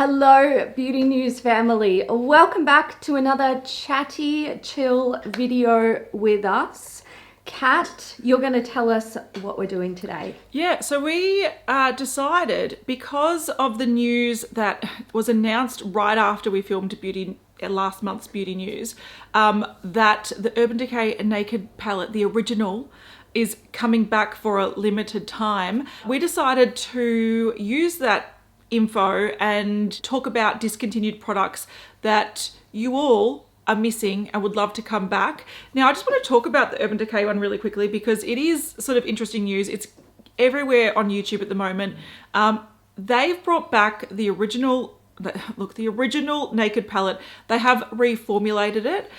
Hello, Beauty News family. Welcome back to another chatty, chill video with us. Kat, you're going to tell us what we're doing today. Yeah, so we decided, because of the news that was announced right after we filmed last month's Beauty News, that the Urban Decay Naked Palette, the original, is coming back for a limited time. We decided to use that info and talk about discontinued products that you all are missing and would love to come back. Now, I just want to talk about the Urban Decay one really quickly because it is sort of interesting news. It's everywhere on YouTube at the moment. They've brought back the original Naked Palette. They have reformulated it.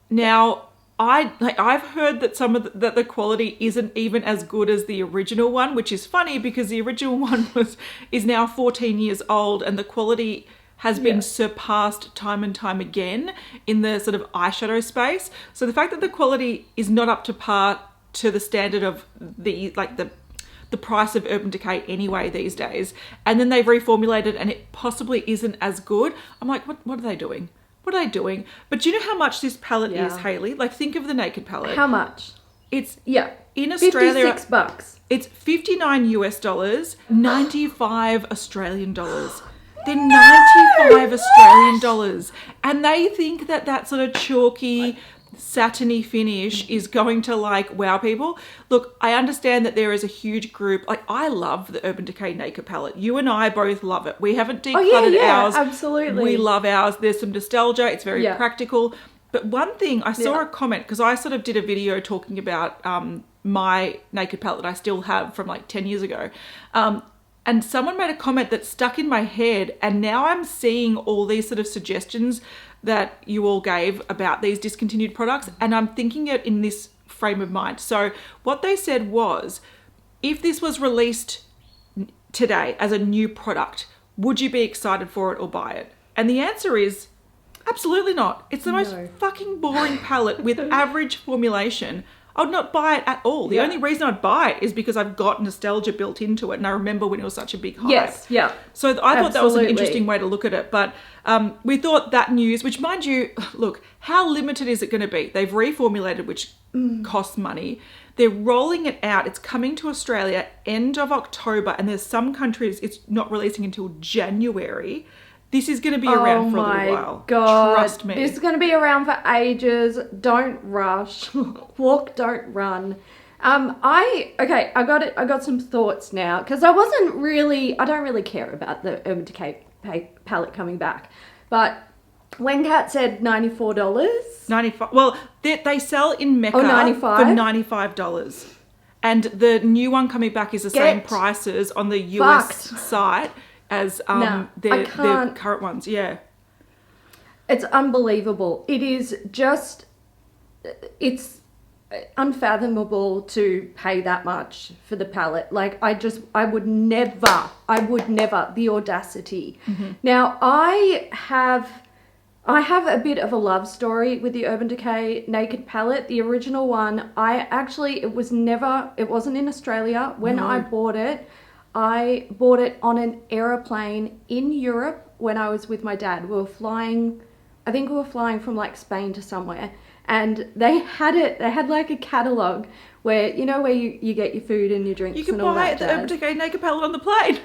Now, I've heard that that the quality isn't even as good as the original one, which is funny because the original one is now 14 years old and the quality has been surpassed time and time again in the sort of eyeshadow space. So the fact that the quality is not up to par to the standard of the price of Urban Decay anyway these days, and then they've reformulated and it possibly isn't as good. I'm like, what are they doing? What are they doing? But do you know how much this palette is, Hailey? Like, think of the Naked Palette. How much? It's in Australia. $56. It's $59 US, 95 Australian dollars. They're 95 Australian dollars, and they think that that sort of chalky, satiny finish is going to wow people. Look, I understand that there is a huge group. I love the Urban Decay Naked Palette. You and I both love it. We haven't decluttered ours. Absolutely. We love ours. There's some nostalgia. It's very practical. But one thing, I saw a comment, because I sort of did a video talking about my Naked Palette that I still have from 10 years ago. And someone made a comment that stuck in my head, and now I'm seeing all these sort of suggestions that you all gave about these discontinued products, and I'm thinking it in this frame of mind. So what they said was, if this was released today as a new product, would you be excited for it or buy it? And the answer is absolutely not. It's the most fucking boring palette with average formulation. I would not buy it at all. The only reason I'd buy it is because I've got nostalgia built into it, and I remember when it was such a big hype. Yes, yeah. So I thought that was an interesting way to look at it. But we thought that news, which mind you, look, how limited is it going to be? They've reformulated, which costs money. They're rolling it out. It's coming to Australia end of October, and there's some countries it's not releasing until January. This is going to be around for a little while. God. Trust me. This is going to be around for ages. Don't rush. Walk, don't run. I got some thoughts now, because I don't really care about the Urban Decay palette coming back. But when Kat said $94. 95. Well, they sell in Mecca 95? for $95. And the new one coming back is the same prices on the US site as their current ones. Yeah, it's unbelievable. It's unfathomable to pay that much for the palette. I would never, the audacity. Now I have a bit of a love story with the Urban Decay Naked Palette. The original one, it wasn't in Australia. When I bought it on an aeroplane in Europe when I was with my dad. We were flying from Spain to somewhere, and they had a catalogue where you get your food and your drinks and all that. You could buy the Urban Decay Naked Palette on the plane.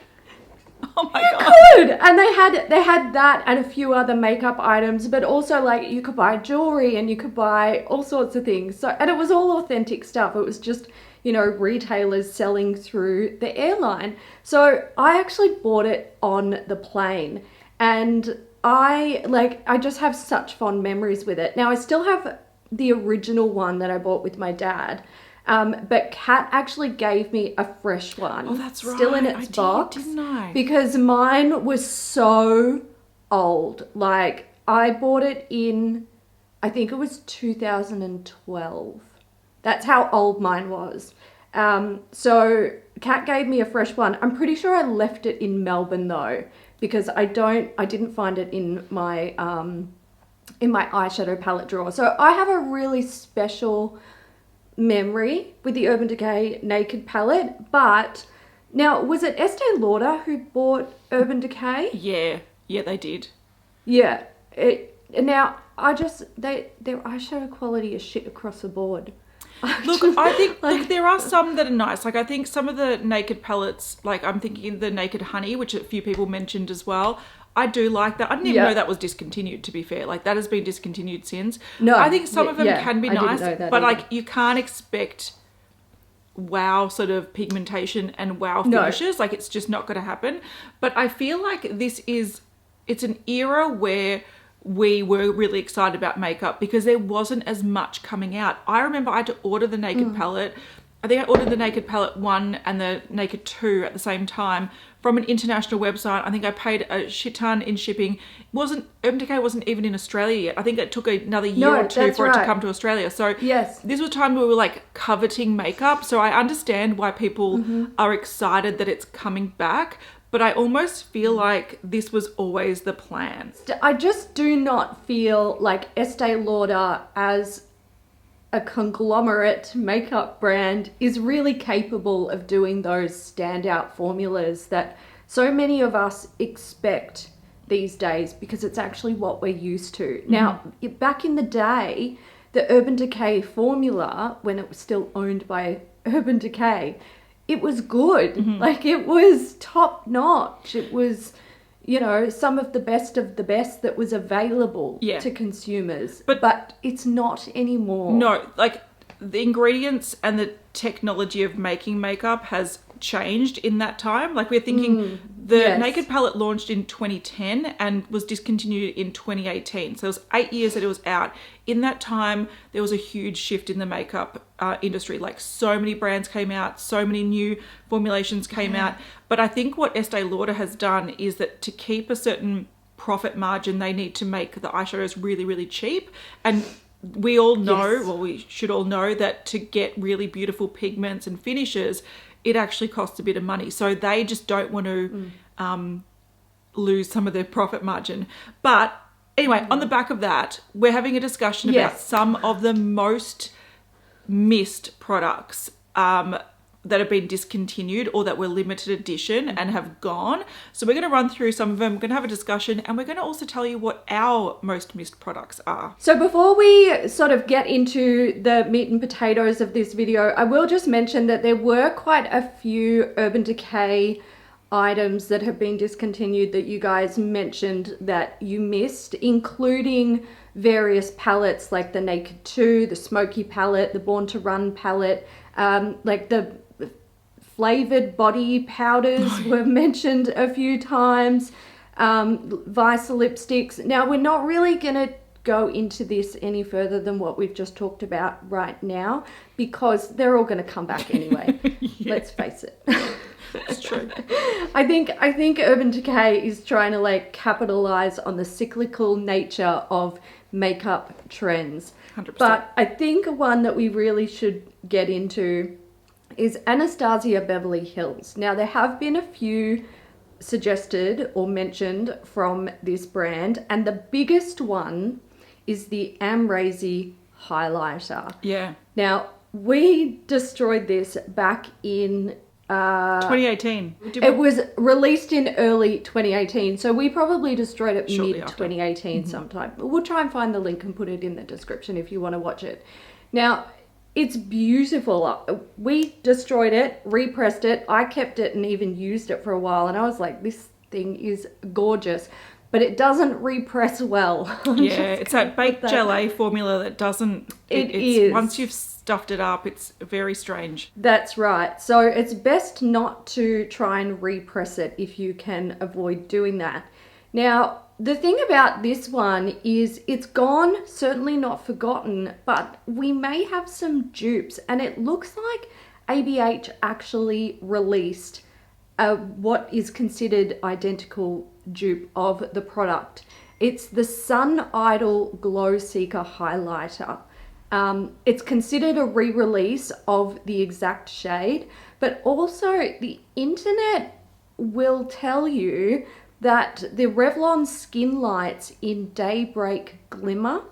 Oh my God. You could! And they had that and a few other makeup items, but also you could buy jewelry and you could buy all sorts of things. So, and it was all authentic stuff. It was just retailers selling through the airline. So I actually bought it on the plane, and I just have such fond memories with it. Now I still have the original one that I bought with my dad, but Kat actually gave me a fresh one. Oh, that's right. Still in its box. Didn't I? Because mine was so old. I bought it in, I think it was 2012. That's how old mine was. So Kat gave me a fresh one. I'm pretty sure I left it in Melbourne though, because I didn't find it in my eyeshadow palette drawer. So I have a really special memory with the Urban Decay Naked Palette, but Now, was it Estee Lauder who bought Urban Decay? Yeah, they did. Yeah. Now, their eyeshadow quality is shit across the board. Look, I think there are some that are nice. Like, I think some of the Naked palettes, like I'm thinking the Naked Honey, which a few people mentioned as well. I do like that. I didn't even know that was discontinued, to be fair. Like, that has been discontinued since. No. I think some of them can be nice, but either. Like, you can't expect wow sort of pigmentation and wow finishes. Like, it's just not going to happen. But I feel like it's an era where we were really excited about makeup because there wasn't as much coming out. I remember I had to order the Naked palette. I think I ordered the Naked palette 1 and the Naked 2 at the same time from an international website. I think I paid a shit ton in shipping. Urban Decay wasn't even in Australia yet. I think it took another year or two for it to come to Australia. So yes, this was a time where we were like coveting makeup. So I understand why people are excited that it's coming back. But I almost feel like this was always the plan. I just do not feel like Estee Lauder as a conglomerate makeup brand is really capable of doing those standout formulas that so many of us expect these days because it's actually what we're used to. Now, back in the day, the Urban Decay formula, when it was still owned by Urban Decay, it was good. Like, it was top notch. It was, some of the best that was available to consumers. But it's not anymore. No, like, the ingredients and the technology of making makeup has changed in that time. Like, we're thinking the Naked palette launched in 2010 and was discontinued in 2018. So it was 8 years that it was out. In that time, there was a huge shift in the makeup industry. Like, so many brands came out, so many new formulations came out. But I think what Estee Lauder has done is that to keep a certain profit margin, they need to make the eyeshadows really, really cheap. And we all know, well, we should all know that to get really beautiful pigments and finishes, it actually costs a bit of money. So they just don't want to lose some of their profit margin. But anyway, on the back of that, we're having a discussion about some of the most missed products that have been discontinued or that were limited edition and have gone. So we're going to run through some of them. We're going to have a discussion and we're going to also tell you what our most missed products are. So before we sort of get into the meat and potatoes of this video, I will just mention that there were quite a few Urban Decay items that have been discontinued that you guys mentioned that you missed, including various palettes like the Naked 2, the Smoky palette, the Born to Run palette, like the flavored body powders were mentioned a few times, Vice lipsticks. Now, we're not really going to go into this any further than what we've just talked about right now because they're all going to come back anyway. Let's face it. It's true. I think Urban Decay is trying to like capitalize on the cyclical nature of makeup trends. 100%. But I think one that we really should get into is Anastasia Beverly Hills. Now, there have been a few suggested or mentioned from this brand, and the biggest one is the Amrezy highlighter. Yeah. Now, we destroyed this back in 2018. It was released in early 2018, so we probably destroyed it Shortly mid 2018 sometime. We'll try and find the link and put it in the description if you want to watch it. Now, it's beautiful. We destroyed it, repressed it. I kept it and even used it for a while, and I was like, this thing is gorgeous. But it doesn't repress well. Yeah, it's that baked gelée formula that doesn't... It is. Once you've stuffed it up, it's very strange. That's right. So it's best not to try and repress it if you can avoid doing that. Now, the thing about this one is it's gone, certainly not forgotten, but we may have some dupes. And it looks like ABH actually released what is considered identical dupe of the product. It's the Sun Idol Glow Seeker highlighter. It's considered a re-release of the exact shade, but also the internet will tell you that the Revlon Skin Lights in Daybreak Glimmer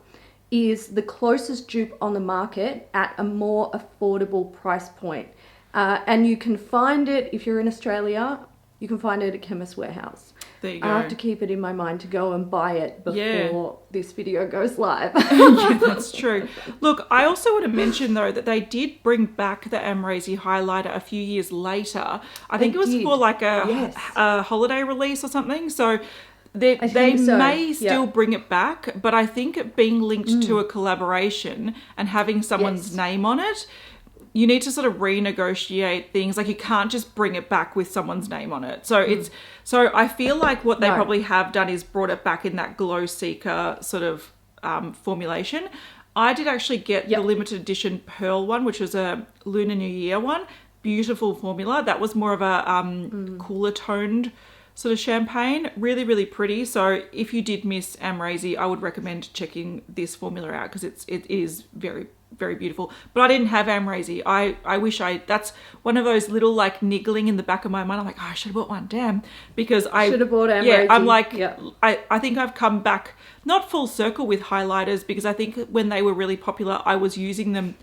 is the closest dupe on the market at a more affordable price point. And you can find it, if you're in Australia, you can find it at Chemist Warehouse. There you go. I have to keep it in my mind to go and buy it before this video goes live. Yeah, that's true. Look, I also want to mention, though, that they did bring back the Amrezy highlighter a few years later. I think it was for like a holiday release or something. So they may still bring it back, but I think it being linked to a collaboration and having someone's name on it, you need to sort of renegotiate things. Like, you can't just bring it back with someone's name on it. So so I feel like what they probably have done is brought it back in that Glow Seeker sort of formulation. I did actually get the limited edition Pearl one, which was a Lunar New Year one. Beautiful formula. That was more of a cooler toned sort of champagne. Really, really pretty. So if you did miss Amrezy, I would recommend checking this formula out, because it is very, very beautiful. But I didn't have Amrezy. I wish that's one of those little like niggling in the back of my mind. I'm like, I should have bought one, damn. Because I should have bought Amrezy. Yeah, I'm like, I think I've come back, not full circle with highlighters, because I think when they were really popular, I was using them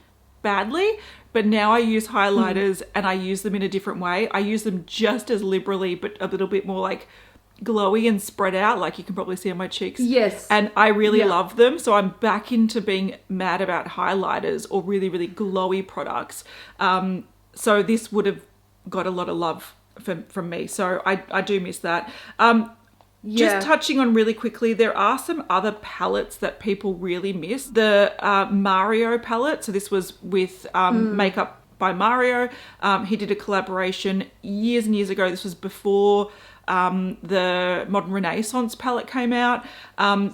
badly. But now I use highlighters and I use them in a different way. I use them just as liberally, but a little bit more like glowy and spread out, like you can probably see on my cheeks. Yes. And I really love them. So I'm back into being mad about highlighters or really, really glowy products. So this would have got a lot of love from me. So I do miss that. Just touching on really quickly, there are some other palettes that people really miss. The Mario palette. So this was with Makeup by Mario. He did a collaboration years and years ago. This was before the Modern Renaissance palette came out.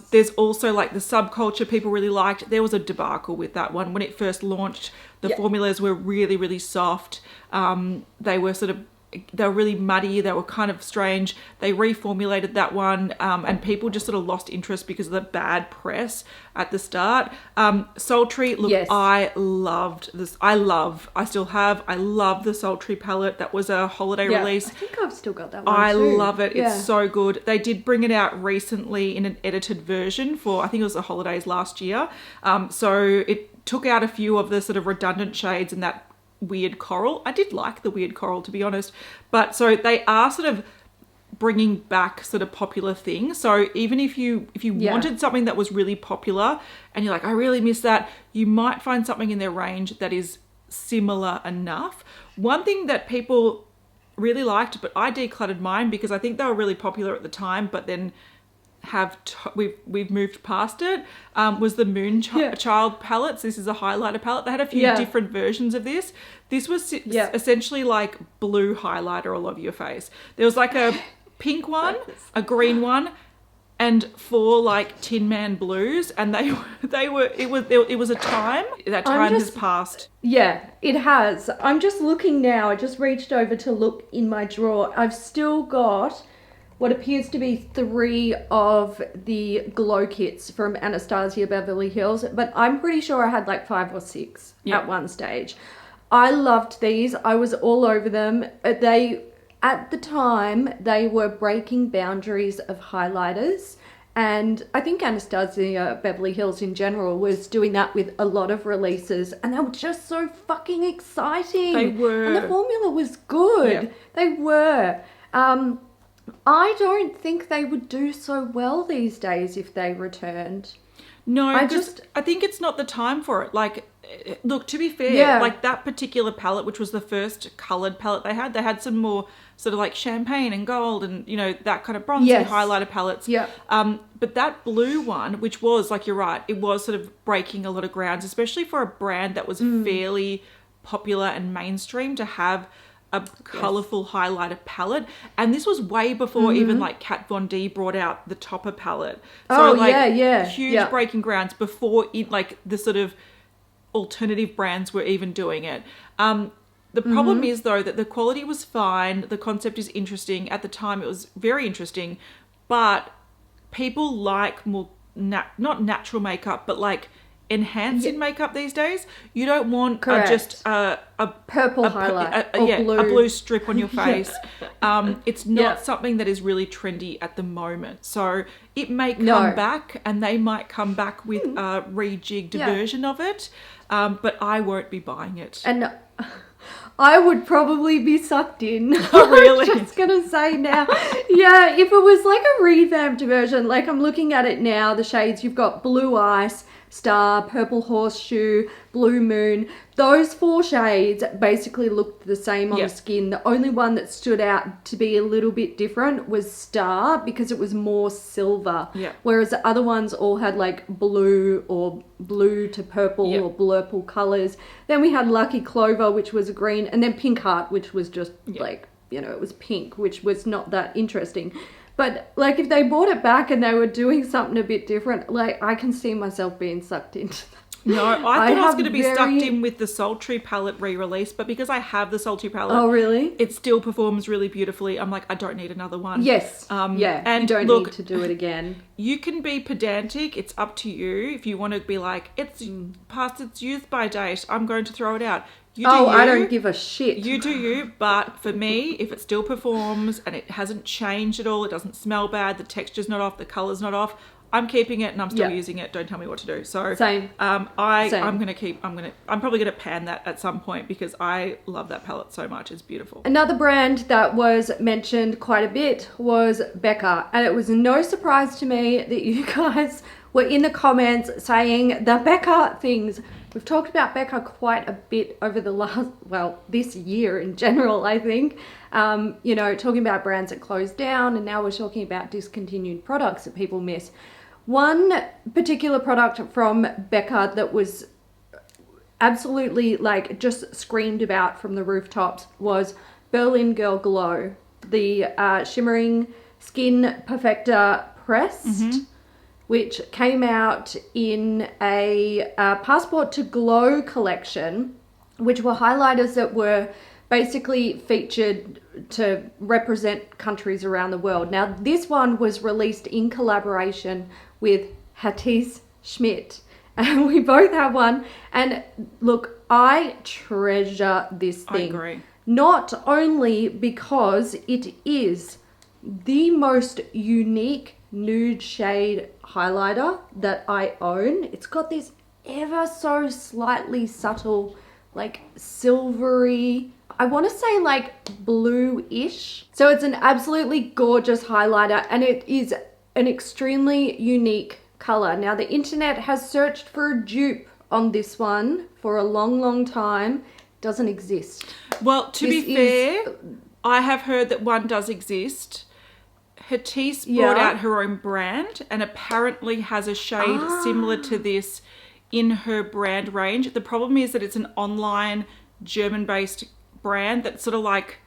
There's also like the Subculture people really liked. There was a debacle with that one. When it first launched, the formulas were really, really soft. They were really muddy. They were kind of strange. They reformulated that one, and people just sort of lost interest because of the bad press at the start. Sultry, look, I loved this. I love the Sultry palette. That was a holiday release. I think I've still got that one I too. love it. It's so good. They did bring it out recently in an edited version for, I think it was the holidays last year. So it took out a few of the sort of redundant shades and that weird coral. I did like the weird coral, to be honest. But so they are sort of bringing back sort of popular things. So even if you wanted something that was really popular and you're like, I really miss that, you might find something in their range that is similar enough. One thing that people really liked, but I decluttered mine because I think they were really popular at the time, but then we've moved past it, was the Moonchild palettes. This is a highlighter palette. They had a few different versions of this. This was essentially like blue highlighter all over your face. There was like a pink one, a green one, and 4 like Tin Man blues, and it was a time. That time has passed. Yeah, it has. I'm just looking now. I just reached over to look in my drawer. I've still got what appears to be 3 of the glow kits from Anastasia Beverly Hills, but I'm pretty sure I had like 5 or 6 at one stage. I loved these. I was all over them. At the time, they were breaking boundaries of highlighters, and I think Anastasia Beverly Hills in general was doing that with a lot of releases, and they were just so fucking exciting. They were. And the formula was good. Yeah. They were. I don't think they would do so well these days if they returned. No, I think it's not the time for it. Like, look, to be fair, like that particular palette, which was the first coloured palette they had some more sort of like champagne and gold and, you know, that kind of bronzy highlighter palettes. Yeah. But that blue one, which was, like, you're right, it was sort of breaking a lot of grounds, especially for a brand that was fairly popular and mainstream, to have a colourful highlighter palette. And this was way before even like Kat Von D brought out the Topper palette. So huge breaking grounds before like the sort of alternative brands were even doing it. The problem is, though, that the quality was fine. The concept is interesting. At the time, it was very interesting. But people like more, not natural makeup, but like enhancing makeup these days. You don't want just a purple highlight a blue strip on your face. It's not something that is really trendy at the moment. So it may come back, and they might come back with a rejigged version of it. But I won't be buying it. And I would probably be sucked in. Oh, really? I'm just gonna say now. Yeah, if it was like a revamped version, like I'm looking at it now, the shades, you've got Blue Ice, Star, Purple Horseshoe, Blue Moon. Those 4 shades basically looked the same on the skin. The only one that stood out to be a little bit different was Star, because it was more silver. Yeah. Whereas the other ones all had like blue or blue to purple or blurple colours. Then we had Lucky Clover, which was a green, and then Pink Heart, which was just like, you know, it was pink, which was not that interesting. But, like, if they brought it back and they were doing something a bit different, like, I can see myself being sucked into that. No, I thought I was going to be stuck in with the Sultry palette re-release, but because I have the Sultry palette... Oh, really? It still performs really beautifully. I'm like, I don't need another one. Yes. And you don't need to do it again. You can be pedantic. It's up to you. If you want to be like, it's past its use by date, I'm going to throw it out. You do I don't give a shit. You do you, but for me, if it still performs and it hasn't changed at all, it doesn't smell bad, the texture's not off, the colour's not off, I'm keeping it and I'm still using it. Don't tell me what to do. So Same. I'm probably gonna pan that at some point because I love that palette so much. It's beautiful. Another brand that was mentioned quite a bit was Becca, and it was no surprise to me that you guys were in the comments saying the Becca things. We've talked about Becca quite a bit over the last, this year in general, I think. You know, talking about brands that closed down, and now we're talking about discontinued products that people miss. One particular product from Becca that was absolutely like just screamed about from the rooftops was Berlin Girl Glow, the shimmering skin perfector pressed, which came out in a Passport to Glow collection, which were highlighters that were basically featured to represent countries around the world. Now, this one was released in collaboration with Hattis Schmidt, and we both have one. And look, I treasure this thing. I agree. Not only because it is the most unique nude shade highlighter that I own. It's got this ever so slightly subtle, like silvery, I want to say like blue-ish. So it's an absolutely gorgeous highlighter, and it is an extremely unique color. Now, the internet has searched for a dupe on this one for a long, long time. Doesn't exist. Well, to be fair, I have heard that one does exist. Hattis brought out her own brand and apparently has a shade similar to this in her brand range. The problem is that it's an online German-based brand that's sort of like,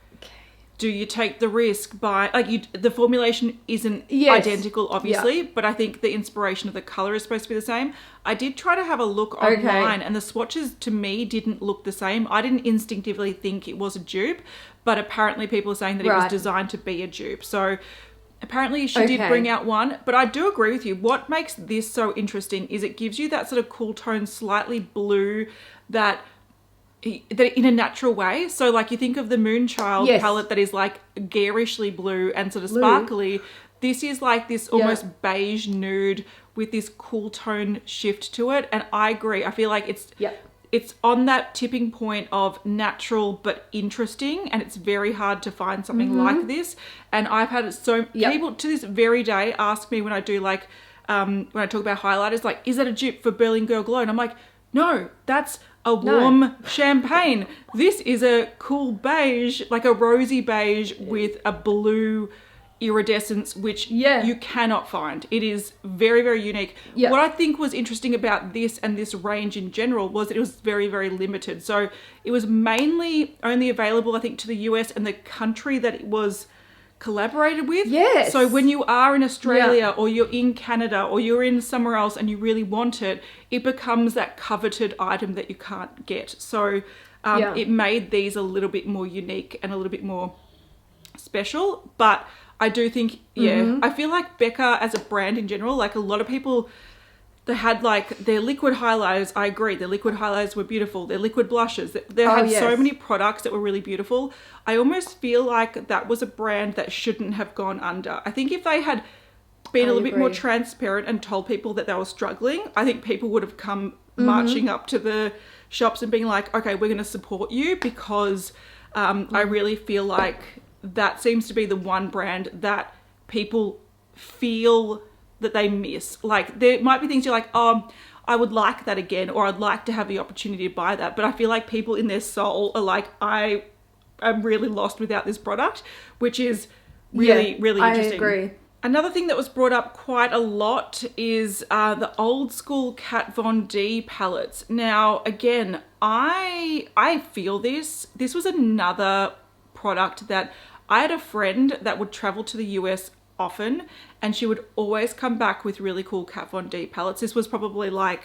do you take the risk by, like, the formulation isn't identical, obviously, but I think the inspiration of the color is supposed to be the same. I did try to have a look online, and the swatches to me didn't look the same. I didn't instinctively think it was a dupe, but apparently people are saying that it was designed to be a dupe. So apparently she did bring out one, but I do agree with you. What makes this so interesting is it gives you that sort of cool tone, slightly blue, that in a natural way. So like you think of the Moonchild palette that is like garishly blue and sort of sparkly. This is like this almost beige nude with this cool tone shift to it. And I agree. I feel like it's on that tipping point of natural but interesting, and it's very hard to find something like this. And I've had people to this very day ask me when I do like when I talk about highlighters, like, is that a dupe for Berlin Girl Glow? And I'm like, no, that's a warm champagne. This is a cool beige, like a rosy beige with a blue iridescence, which you cannot find. It is very, very unique. What I think was interesting about this and this range in general was that it was very, very limited. So it was mainly only available, I think, to the US and the country that it was collaborated with. Yes. So when you are in Australia or you're in Canada or you're in somewhere else and you really want it, it becomes that coveted item that you can't get. So it made these a little bit more unique and a little bit more special. But I do think, I feel like Becca as a brand in general, like a lot of people, they had like their liquid highlighters. I agree. Their liquid highlighters were beautiful. Their liquid blushes. They had so many products that were really beautiful. I almost feel like that was a brand that shouldn't have gone under. I think if they had been a little bit more transparent and told people that they were struggling, I think people would have come marching up to the shops and being like, okay, we're going to support you because I really feel like that seems to be the one brand that people feel that they miss. Like, there might be things you're like, oh, I would like that again, or I'd like to have the opportunity to buy that. But I feel like people in their soul are like, I'm really lost without this product, which is really interesting. I agree. Another thing that was brought up quite a lot is the old school Kat Von D palettes. Now, again, I feel this. This was another product that I had a friend that would travel to the US often, and she would always come back with really cool Kat Von D palettes. This was probably like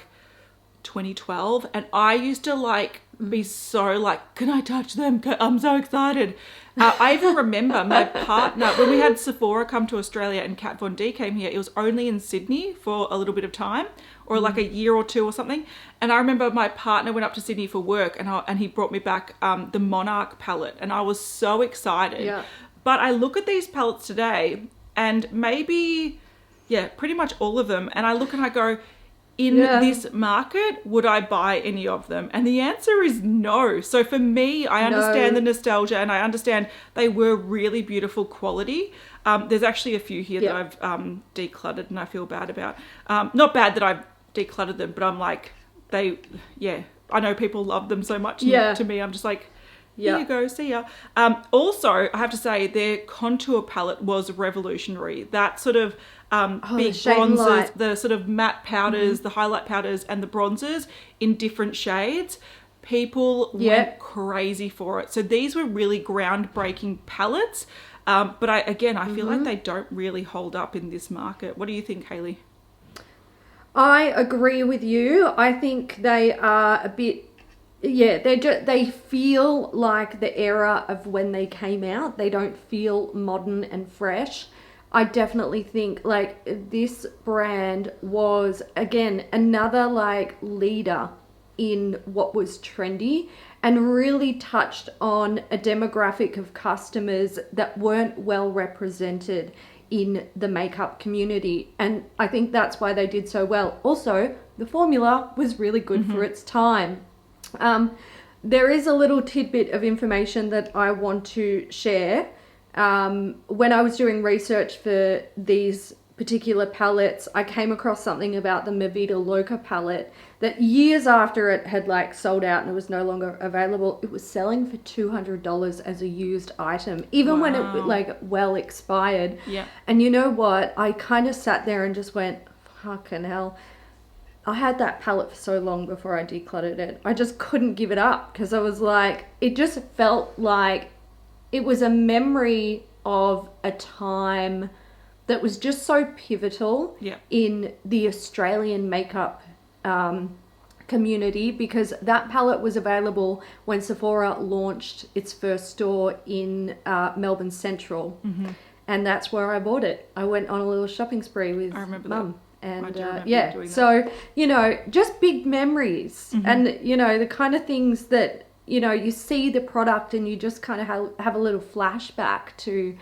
2012, and I used to like be so like, can I touch them? I'm so excited. I even remember my partner, when we had Sephora come to Australia and Kat Von D came here, it was only in Sydney for a little bit of time, or like a year or two or something. And I remember my partner went up to Sydney for work, and he brought me back the Monarch palette, and I was so excited. Yeah. But I look at these palettes today, and maybe, pretty much all of them, and I look and I go, in this market, would I buy any of them? And the answer is no. So for me, I understand the nostalgia, and I understand they were really beautiful quality. There's actually a few here that I've decluttered and I feel bad about. Not bad that I've decluttered them, but I'm like, I know people love them so much. And to me, I'm just like, here you go, see ya. Also, I have to say, their contour palette was revolutionary. That sort of big bronzers, the sort of matte powders, the highlight powders, and the bronzers in different shades. People went crazy for it. So these were really groundbreaking palettes. But I feel like they don't really hold up in this market. What do you think, Hailey? I agree with you. I think they are a bit... they feel like the era of when they came out. They don't feel modern and fresh. I definitely think like this brand was, again, another like leader in what was trendy, and really touched on a demographic of customers that weren't well represented in the makeup community. And I think that's why they did so well. Also, the formula was really good for its time. There is a little tidbit of information that I want to share. When I was doing research for these particular palettes, I came across something about the Movida Loca palette that years after it had like sold out and it was no longer available, it was selling for $200 as a used item, even when it like well expired. Yeah. And you know what? I kind of sat there and just went, fucking hell. I had that palette for so long before I decluttered it. I just couldn't give it up because I was like, it just felt like it was a memory of a time that was just so pivotal in the Australian makeup community, because that palette was available when Sephora launched its first store in Melbourne Central. And that's where I bought it. I went on a little shopping spree with Mum. And so, you know, just big memories and, you know, the kind of things that, you know, you see the product and you just kind of have a little flashback to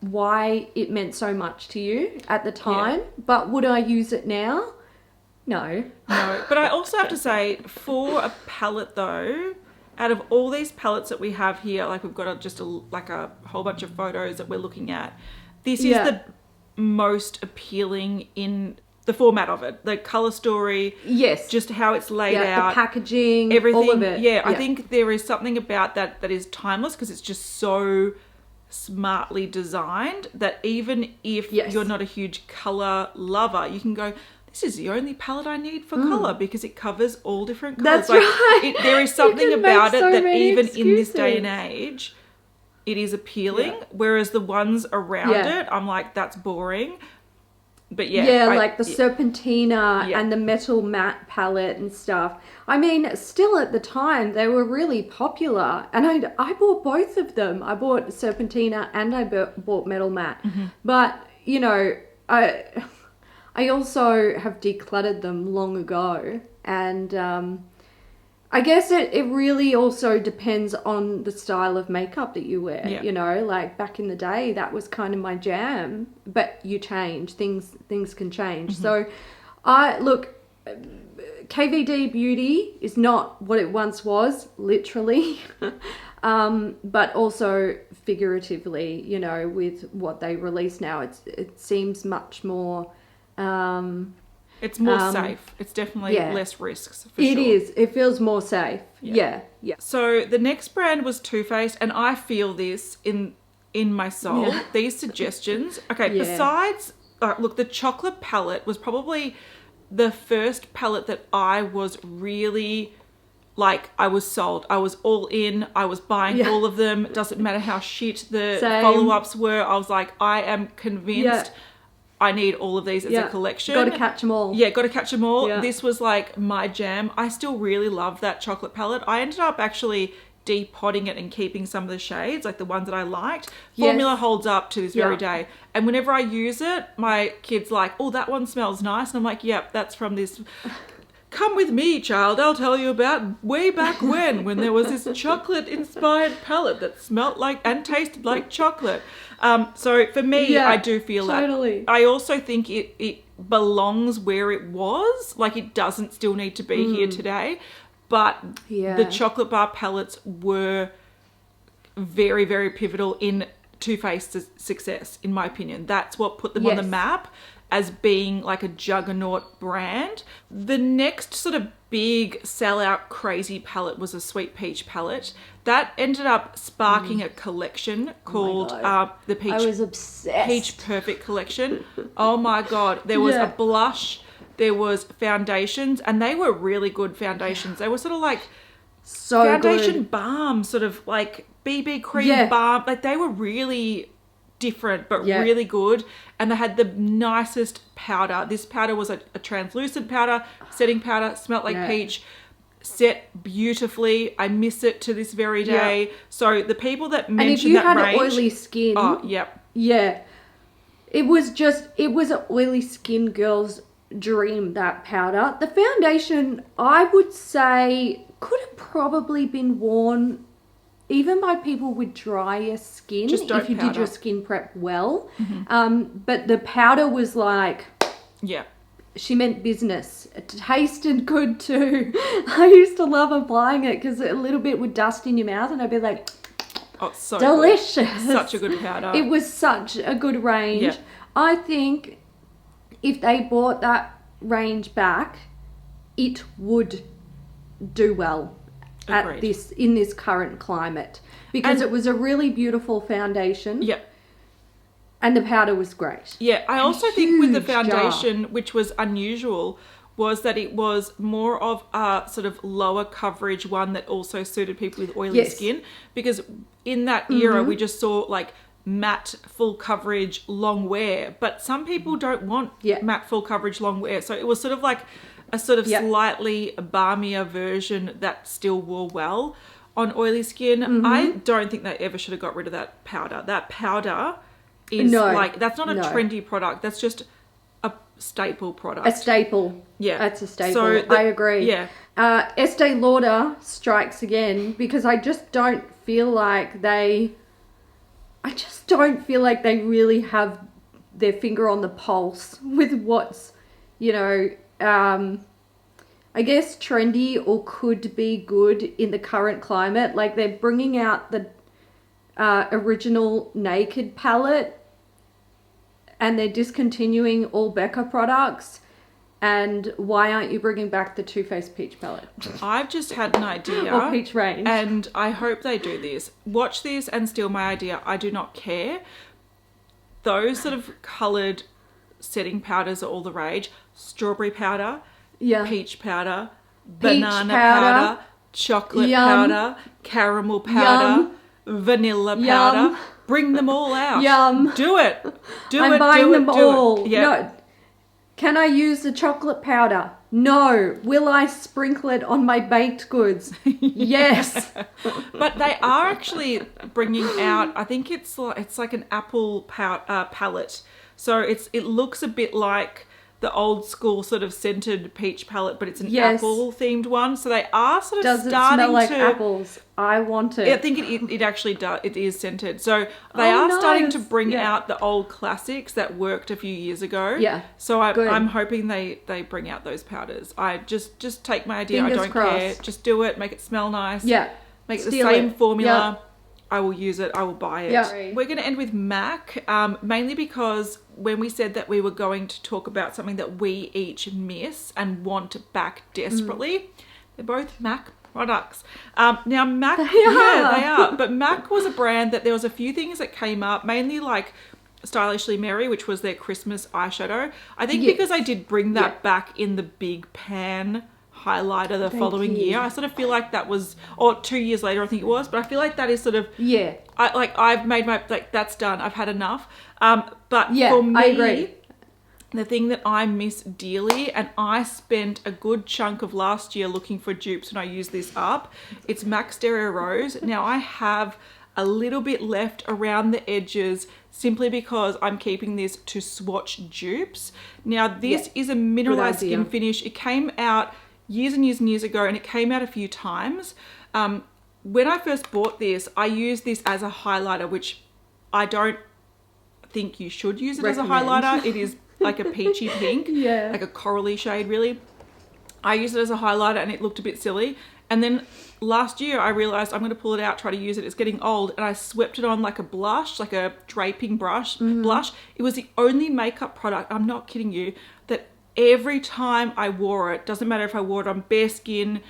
why it meant so much to you at the time. But would I use it now? No. But I also have to say, for a palette though, out of all these palettes that we have here, like we've got a whole bunch of photos that we're looking at, this is the most appealing in the format of it, the color story, just how it's laid out, the packaging, everything. All of it. I think there is something about that is timeless because it's just so smartly designed that even if you're not a huge color lover, you can go, this is the only palette I need for color because it covers all different colors. That's right. There is something about it that even in this day and age, it is appealing, whereas the ones around it, I'm like, that's boring. But like the Serpentina and the Metal Matte palette and stuff. I mean, still at the time, they were really popular. And I bought both of them. I bought Serpentina and I bought Metal Matte. But, you know, I also have decluttered them long ago. And I guess it really also depends on the style of makeup that you wear. You know, like back in the day, that was kind of my jam. But you change. Things can change. So, look, KVD Beauty is not what it once was, literally. But also figuratively, you know, with what they release now, it seems much more. It's more safe. It's definitely less risks. For It sure. is. It feels more safe. Yeah. So the next brand was Too Faced, and I feel this in my soul. Yeah. These suggestions. Okay, Yeah. besides, look, the chocolate palette was probably the first palette that I was really like. I was sold. I was all in. I was buying all of them. It doesn't matter how shit the Same. follow-ups were. I was like, I am convinced. I need all of these as a collection. Got to catch them all. Yeah, got to catch them all. Yeah. This was like my jam. I still really love that chocolate palette. I ended up actually depotting it and keeping some of the shades, like the ones that I liked. Formula holds up to this very day. And whenever I use it, my kid's like, oh, that one smells nice. And I'm like, yep, that's from this... Come with me, child. I'll tell you about way back when there was this chocolate-inspired palette that smelled like and tasted like chocolate. So for me, I do feel totally. that. I also think it belongs where it was. Like, it doesn't still need to be here today. But the chocolate bar palettes were very, very pivotal in Too Faced's success, in my opinion. That's what put them on the map as being like a juggernaut brand. The next sort of big sellout crazy palette was a Sweet Peach palette. That ended up sparking a collection called the Peach. I was obsessed. Peach Perfect Collection. Oh my God. There was a blush, there was foundations, and they were really good foundations. They were sort of like foundation balm, sort of like BB cream balm. Like, they were really different but really good, and they had the nicest powder. This powder was a translucent powder, setting powder, smelled like peach, set beautifully. I miss it to this very day. So the people that mentioned that range, and if you had oily skin, it was an oily skin girl's dream, that powder. The foundation, I would say, could have probably been worn even by people with drier skin, Just don't if you powder. did your skin prep well. But the powder was like... She meant business. It tasted good too. I used to love applying it because a little bit would dust in your mouth and I'd be like, oh, so delicious. Good. Such a good powder. It was such a good range. I think if they brought that range back, it would do well. Agreed. In this current climate, because it was a really beautiful foundation. And the powder was great. I also think with the foundation, which was unusual, was that it was more of a sort of lower coverage one that also suited people with oily skin, because in that era we just saw like matte full coverage long wear, but some people don't want matte full coverage long wear, so it was sort of like a sort of slightly balmier version that still wore well on oily skin. I don't think they ever should have got rid of that powder. That powder is like, that's not a trendy product. That's just a staple product. A staple. Yeah. That's a staple. So I agree. Yeah. Estee Lauder strikes again, because I just don't feel like they really have their finger on the pulse with what's, you know, I guess trendy or could be good in the current climate. Like, they're bringing out the original Naked palette, and they're discontinuing all Becca products. And why aren't you bringing back the Too Faced Peach palette? I've just had an idea. Or peach range. And I hope they do this. Watch this and steal my idea. I do not care. Those sort of coloured setting powders are all the rage. Strawberry powder, peach powder, banana powder, chocolate powder, caramel powder, vanilla powder. Bring them all out. Do it. I'm buying them all. No. Can I use the chocolate powder? No. Will I sprinkle it on my baked goods? Yes. But they are actually bringing out, I think it's like an apple palette. So it looks a bit like the old school sort of scented peach palette, but it's an apple themed one. So they are sort of starting to... Does it smell like apples? I want it. I think it actually does. It is scented. So they are starting to bring out the old classics that worked a few years ago. Yeah. So I'm hoping they bring out those powders. I just take my idea. Fingers I don't crossed. care. Just do it. Make it smell nice. Yeah. make the Steal same it. formula. I will use it. I will buy it. Yeah. We're going to end with MAC, mainly because when we said that we were going to talk about something that we each miss and want back desperately, they're both MAC products. Now MAC, yeah, they are. But MAC was a brand that there was a few things that came up, mainly like Stylishly Merry, which was their Christmas eyeshadow. I think because I did bring that back in the big pan highlighter the following year. I sort of feel like that was, or 2 years later I think it was, but I feel like that is sort of, I've made my, like, that's done. I've had enough. But for me, I agree. The thing that I miss dearly, and I spent a good chunk of last year looking for dupes when I used this up, it's MAC Stereo Rose. Now I have a little bit left around the edges simply because I'm keeping this to swatch dupes. Now this is a mineralized skin finish. It came out years and years and years ago, and it came out a few times. When I first bought this, I used this as a highlighter, which I don't think you should use it as a highlighter. It is like a peachy pink, like a corally shade really. I used it as a highlighter and it looked a bit silly. And then last year I realized I'm going to pull it out, try to use it. It's getting old, and I swept it on like a blush, like a draping blush. It was the only makeup product, I'm not kidding you, that every time I wore it, doesn't matter if I wore it on bare skin,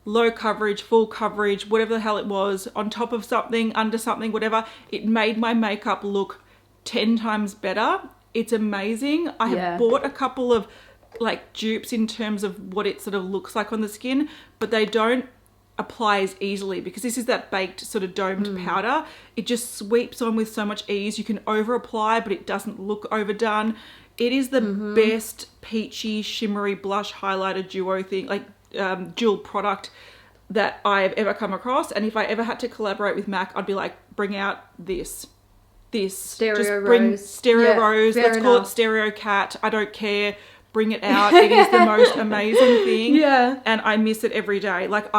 low coverage, full coverage, whatever the hell it was, on top of something, under something, whatever, it made my makeup look 10 times better. It's amazing. I have bought a couple of like dupes in terms of what it sort of looks like on the skin, but they don't apply as easily because this is that baked sort of domed powder. It just sweeps on with so much ease. You can over apply, but it doesn't look overdone. It is the best peachy shimmery blush highlighter duo thing, like dual product that I've ever come across. And if I ever had to collaborate with MAC, I'd be like, bring out this Stereo bring Rose. Stereo Rose. Let's call it Stereo Cat. I don't care. Bring it out. It is the most amazing thing. And I miss it every day. Like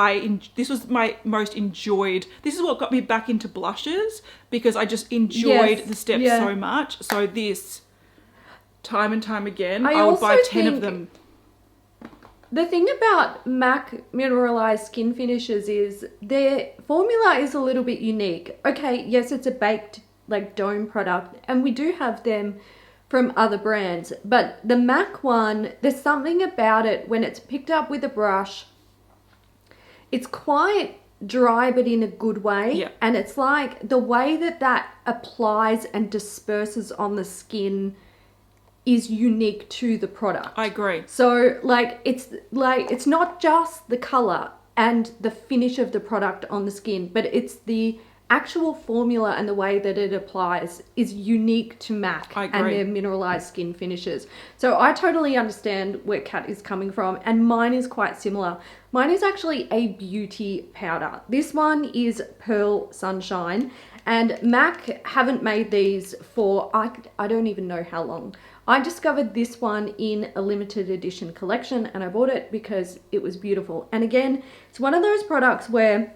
this was my most enjoyed. This is what got me back into blushes because I just enjoyed the steps so much. So this, time and time again, I would buy 10 of them. The thing about MAC mineralized skin finishes is their formula is a little bit unique. Okay, yes, it's a baked like dome product, and we do have them from other brands, but the MAC one, there's something about it when it's picked up with a brush, it's quite dry but in a good way, and it's like the way that applies and disperses on the skin is unique to the product. I agree. So it's not just the color and the finish of the product on the skin, but it's the actual formula and the way that it applies is unique to MAC and their mineralized skin finishes. So I totally understand where Kat is coming from, and mine is quite similar. Mine is actually a beauty powder. This one is Pearl Sunshine, and MAC haven't made these for I don't even know how long. I discovered this one in a limited edition collection, and I bought it because it was beautiful. And again, it's one of those products where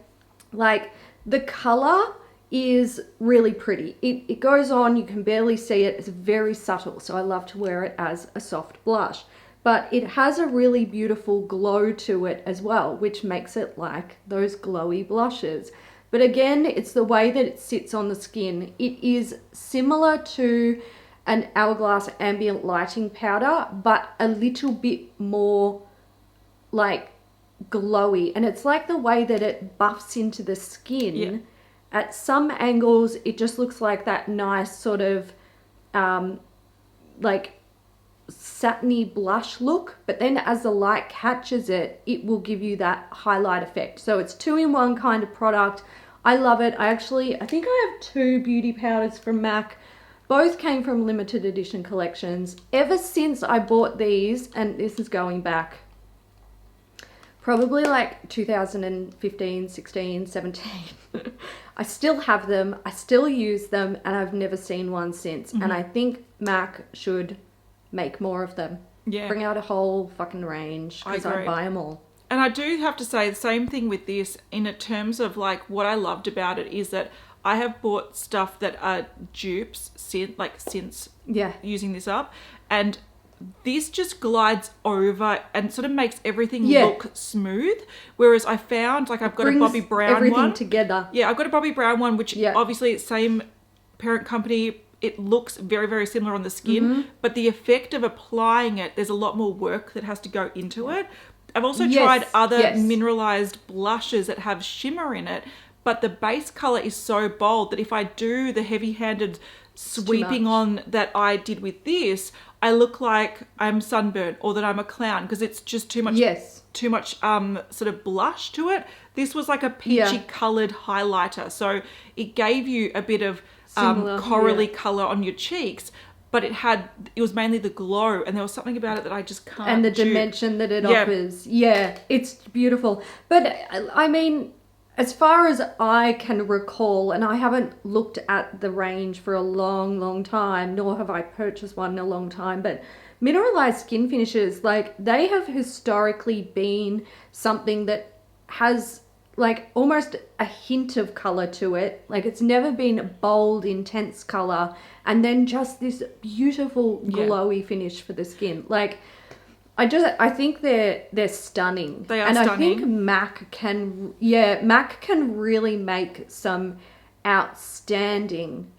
like the color is really pretty. It goes on, you can barely see it. It's very subtle, so I love to wear it as a soft blush. But it has a really beautiful glow to it as well, which makes it like those glowy blushes. But again, it's the way that it sits on the skin. It is similar to an Hourglass ambient lighting powder, but a little bit more like glowy, and it's like the way that it buffs into the skin. At some angles it just looks like that nice sort of like satiny blush look, but then as the light catches it, it will give you that highlight effect. So it's 2-in-1 kind of product. I love it. I think I have 2 beauty powders from MAC. Both came from limited edition collections. Ever since I bought these, and this is going back probably like 2015, 16, 17. I still have them, I still use them, and I've never seen one since. And I think MAC should make more of them. Bring out a whole fucking range, because I buy them all. And I do have to say the same thing with this in terms of like what I loved about it is that I have bought stuff that are dupes since using this up, and this just glides over and sort of makes everything Yeah. look smooth. Whereas I found, like, I've got a Brings Bobbi Brown everything one. together. Yeah, I've got a Bobbi Brown one, which Yeah. obviously same parent company. It looks very, very similar on the skin, but the effect of applying it, there's a lot more work that has to go into it. I've also Yes, tried other yes. mineralized blushes that have shimmer in it, but the base color is so bold that if I do the heavy-handed sweeping much. on that I did with this, I look like I'm sunburnt or that I'm a clown because it's just too much Yes. sort of blush to it. This was like a peachy Yeah. coloured highlighter, so it gave you a bit of Similar, corally yeah. colour on your cheeks, but it was mainly the glow, and there was something about it that I just can't And the dupe. dimension that it Yeah. offers. Yeah, it's beautiful. But I mean, as far as I can recall, and I haven't looked at the range for a long, long time, nor have I purchased one in a long time, but mineralized skin finishes, like, they have historically been something that has like almost a hint of color to it. Like, it's never been bold, intense color, and then just this beautiful glowy finish for the skin. Like, I think they're stunning. They are and stunning. I think MAC can really make some outstanding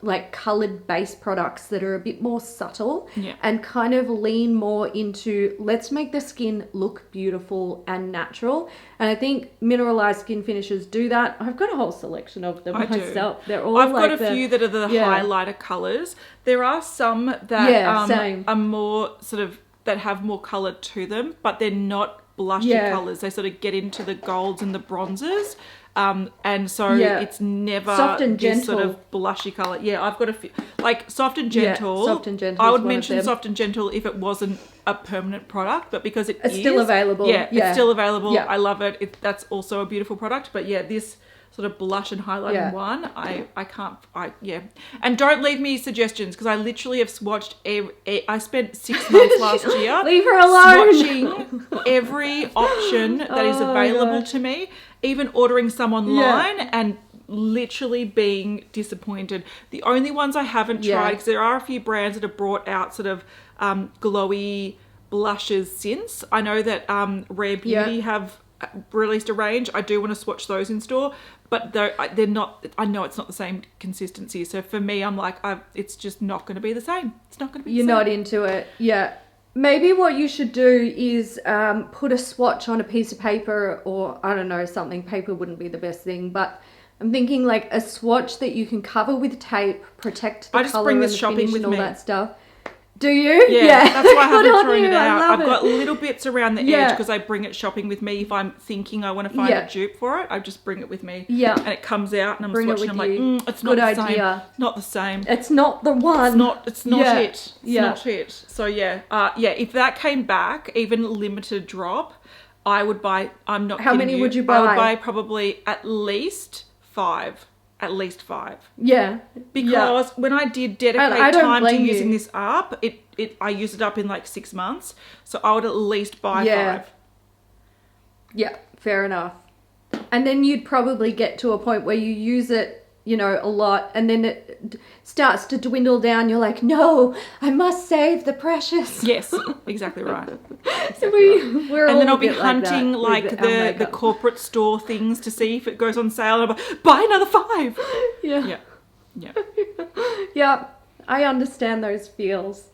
like colored base products that are a bit more subtle Yeah. and kind of lean more into, let's make the skin look beautiful and natural. And I think mineralized skin finishes do that. I've got a whole selection of them I do. myself. They're all I've like got a few that are the yeah. highlighter colours. There are some that Yeah, same. are more sort of, that have more colour to them, but they're not blushy Yeah. colours. They sort of get into the golds and the bronzes. And so Yeah. it's never Soft and this sort gentle. of blushy colour. Yeah, I've got a few, like Soft and Gentle. Soft and Gentle I is would one of mention them. Soft and Gentle if it wasn't a permanent product, but because It's still available. Yeah, Yeah. it's still available. Yeah. I love it. That's also a beautiful product. But yeah, this sort of blush and highlighting Yeah. one, yeah. And don't leave me suggestions because I literally have swatched I spent 6 months last year Leave her alone. swatching every option that is Oh, available gosh. to me, even ordering some online and literally being disappointed. The only ones I haven't Yeah. tried, because there are a few brands that have brought out sort of glowy blushes since. I know that Rare Beauty have released a range. I do want to swatch those in store, but they're not, I know it's not the same consistency. So for me, I'm like, it's just not going to be the same. It's not going to be You're the same. not into it. Yeah. Maybe what you should do is put a swatch on a piece of paper, or I don't know, something. Paper wouldn't be the best thing, but I'm thinking like a swatch that you can cover with tape, protect the I just color bring and this the shopping finish with and all me. that stuff. Do you? Yeah, that's why I Good haven't on thrown you. it I out. love I've got it. little bits around the Yeah. edge because I bring it shopping with me. If I'm thinking I want to find a dupe for it, I just bring it with me. Yeah. And it comes out and I'm Bring it swatching. I'm with like, you. it's not Good the same. idea. Not the same. It's not the one. It's not Yeah. it. It's not it. So yeah, if that came back, even limited drop, I would buy. I'm not. How kidding many you. would you I would buy? buy probably at least 5. At least 5. Yeah. Because when I did dedicate I don't time to blame using you. this up, I used it up in like 6 months. So I would at least buy 5. Yeah, fair enough. And then you'd probably get to a point where you use it, you know, a lot, and then it starts to dwindle down. You're like, no, I must save the precious. Yes, exactly right. We're all And then a I'll be bit hunting like like that with our the makeup. corporate store things to see if it goes on sale. And I'm like, buy another 5. Yeah. Yeah. Yeah, I understand those feels.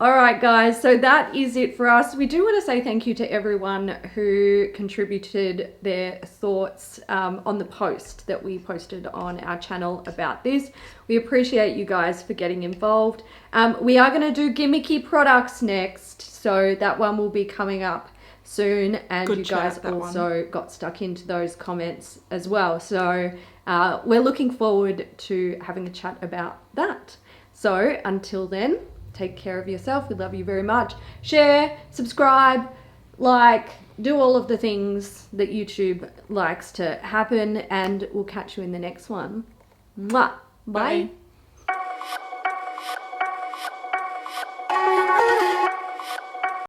All right, guys, so that is it for us. We do want to say thank you to everyone who contributed their thoughts on the post that we posted on our channel about this. We appreciate you guys for getting involved. We are going to do gimmicky products next, so that one will be coming up soon, and Good you guys chat, that also got stuck into those comments as well. So we're looking forward to having a chat about that. So until then, take care of yourself. We love you very much. Share, subscribe, like, do all of the things that YouTube likes to happen, and we'll catch you in the next one. Mwah. Bye. Bye.